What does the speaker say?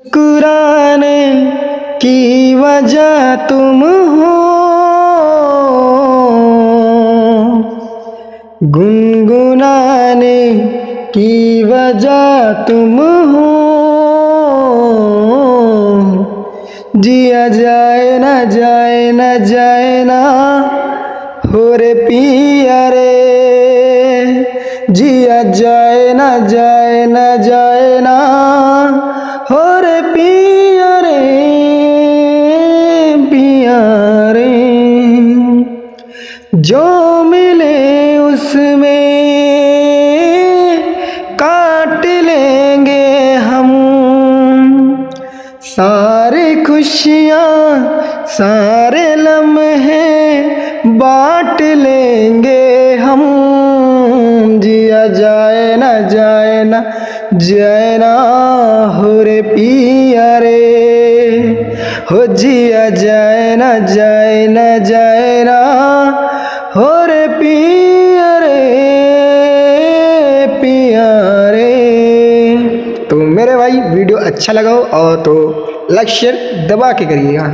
मुस्कुराने की वजह तुम हो, गुनगुनाने की वजह तुम हो। जिया जाए ना जाए ना जाए ना हो रे पिया रे, जिया जाए ना जाए ना जाए ना हो रे पिया रे, पिया रे। जो मिले उसमें काट लेंगे हम, सारे खुशियाँ सारे लम्हे बांट लेंगे हम। जिया जाए ना जाए ना जाए ना हो रे पिया रे, हो जिया जाए ना जाए ना जाए ना हो रे पिया रे, पिया रे। तो मेरे भाई वीडियो अच्छा लगा हो और तो लाइक शेयर दबा के करिएगा।